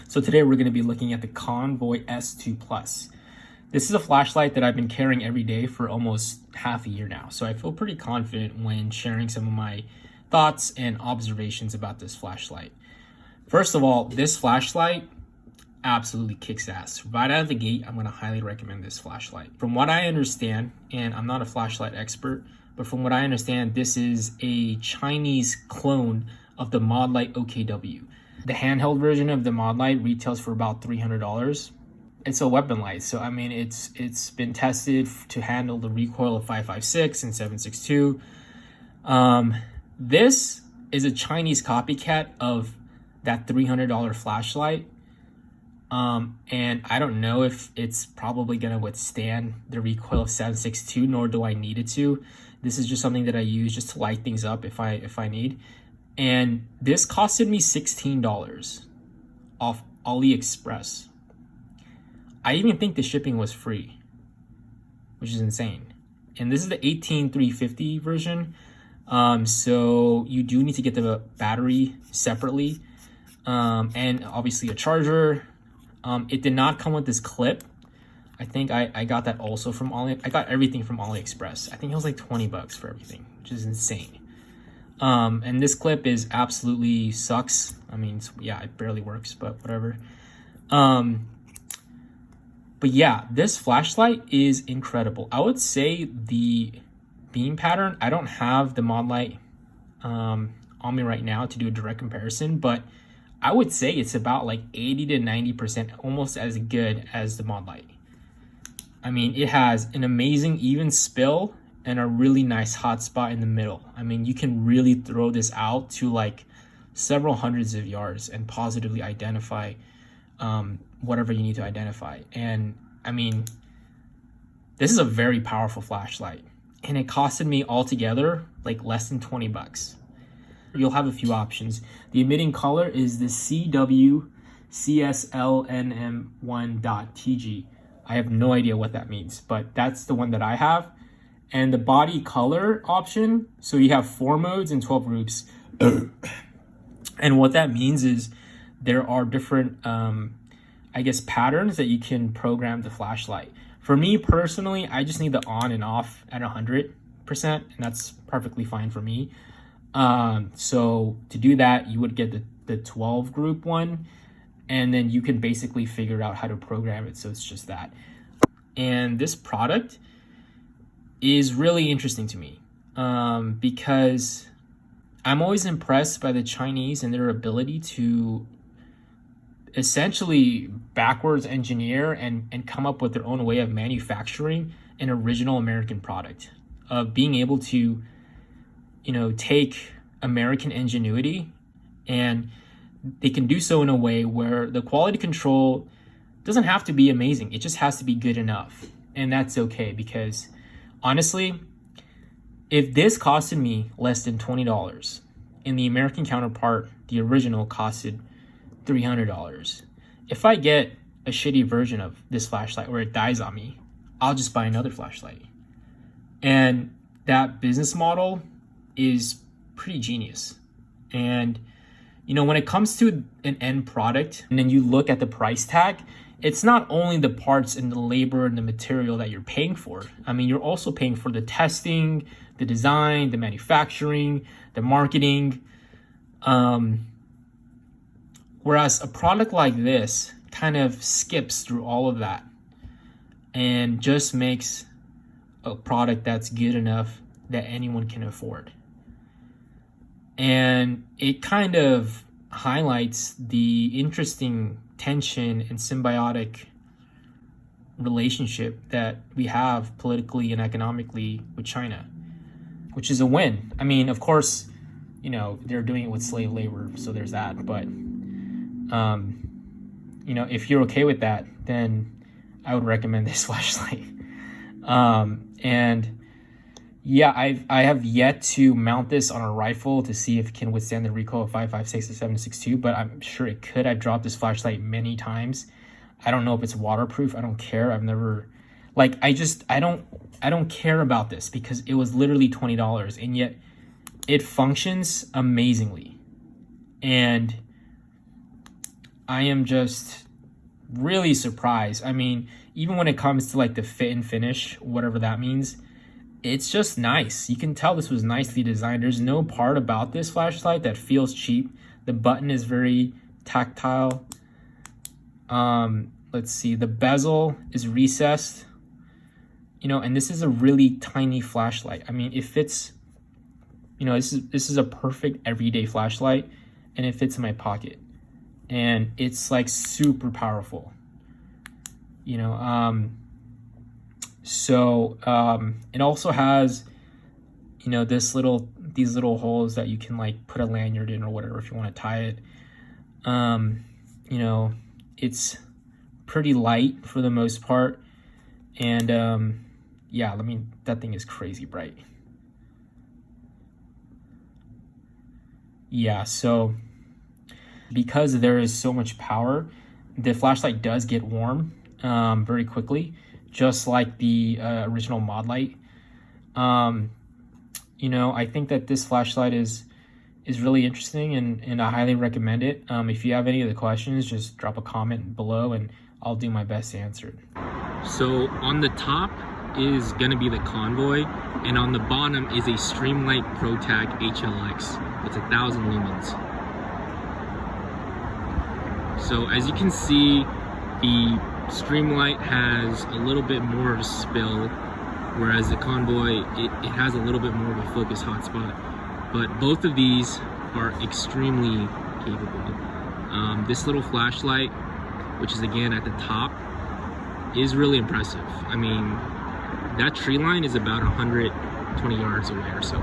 So today we're going to be looking at the Convoy S2 Plus. This is a flashlight that I've been carrying every day for almost half a year now. So I feel pretty confident when sharing some of my thoughts and observations about this flashlight. First of all, this flashlight absolutely kicks ass. Right out of the gate, I'm going to highly recommend this flashlight. From what I understand, and I'm not a flashlight expert, but from what I understand, this is a Chinese clone of the Modlite OKW. The handheld version of the Modlite retails for about $300. It's a weapon light, so I mean it's been tested to handle the recoil of 5.56 and 7.62. This is a Chinese copycat of that $300 flashlight, and I don't know if it's probably gonna withstand the recoil of 7.62, nor do I need it to. This is just something that I use just to light things up if I need. And this costed me $16 off AliExpress. I even think the shipping was free, which is insane. And this is the 18350 version. So you do need to get the battery separately, and obviously a charger. It did not come with this clip. I think I got that also from I got everything from AliExpress. I think it was like 20 bucks for everything, which is insane. And this clip is absolutely sucks. I mean, yeah, it barely works, but whatever. But yeah, this flashlight is incredible. I would say the beam pattern, I don't have the Modlite on me right now to do a direct comparison, but I would say it's about like 80 to 90%, almost as good as the Modlite. I mean, it has an amazing even spill and a really nice hot spot in the middle. I mean, you can really throw this out to like several hundreds of yards and positively identify whatever you need to identify. And I mean, this is a very powerful flashlight, and it costed me altogether like less than 20 bucks. You'll have a few options. The emitting color is the CW-CSLNM1.TG. I have no idea what that means, but that's the one that I have. And the body color option, so you have 4 modes and 12 groups. And what that means is there are different, I guess, patterns that you can program the flashlight. For me personally, I just need the on and off at 100%, and that's perfectly fine for me. So to do that, you would get the 12 group one, and then you can basically figure out how to program it. So it's just that. And this product is really interesting to me, because I'm always impressed by the Chinese and their ability to essentially backwards engineer and come up with their own way of manufacturing an original American product, of being able to, you know, take American ingenuity, and they can do so in a way where the quality control doesn't have to be amazing. It just has to be good enough. And that's okay, because honestly, if this costed me less than $20 and the American counterpart, the original, costed $300, if I get a shitty version of this flashlight where it dies on me, I'll just buy another flashlight. And that business model is pretty genius. And you know, when it comes to an end product and then you look at the price tag, it's not only the parts and the labor and the material that you're paying for. I mean, you're also paying for the testing, the design, the manufacturing, the marketing. Whereas a product like this kind of skips through all of that and just makes a product that's good enough that anyone can afford. And it kind of highlights the interesting tension and symbiotic relationship that we have politically and economically with China, which is a win. I mean, of course, you know, they're doing it with slave labor, so there's that. But, you know, if you're okay with that, then I would recommend this flashlight. And yeah, I have yet to mount this on a rifle to see if it can withstand the recoil of 5.56 or 7.62, but I'm sure it could. I've dropped this flashlight many times. I don't know if it's waterproof. I don't care. I've never, like, I don't care about this because it was literally $20, and yet it functions amazingly. And I am just really surprised. I mean, even when it comes to like the fit and finish, whatever that means, it's just nice. You can tell this was nicely designed. There's no part about this flashlight that feels cheap. The button is very tactile. Let's see, the bezel is recessed, and this is a really tiny flashlight. I mean, it fits, this is a perfect everyday flashlight, and it fits in my pocket, and it's like super powerful, so it also has, these little holes that you can like put a lanyard in or whatever if you want to tie it. It's pretty light for the most part, and yeah, that thing is crazy bright. Yeah, so because there is so much power, the flashlight does get warm very quickly, just like the original Modlite. I think that this flashlight is really interesting, and I highly recommend it. If you have any other questions, just drop a comment below and I'll do my best to answer it. So on the top is going to be the Convoy, and on the bottom is a Streamlight ProTac HLX. It's 1,000 lumens. So as you can see, the Streamlight has a little bit more of a spill, whereas the Convoy, it has a little bit more of a focus hotspot. But both of these are extremely capable. This little flashlight, which is again at the top, is really impressive. I mean, that tree line is about 120 yards away or so.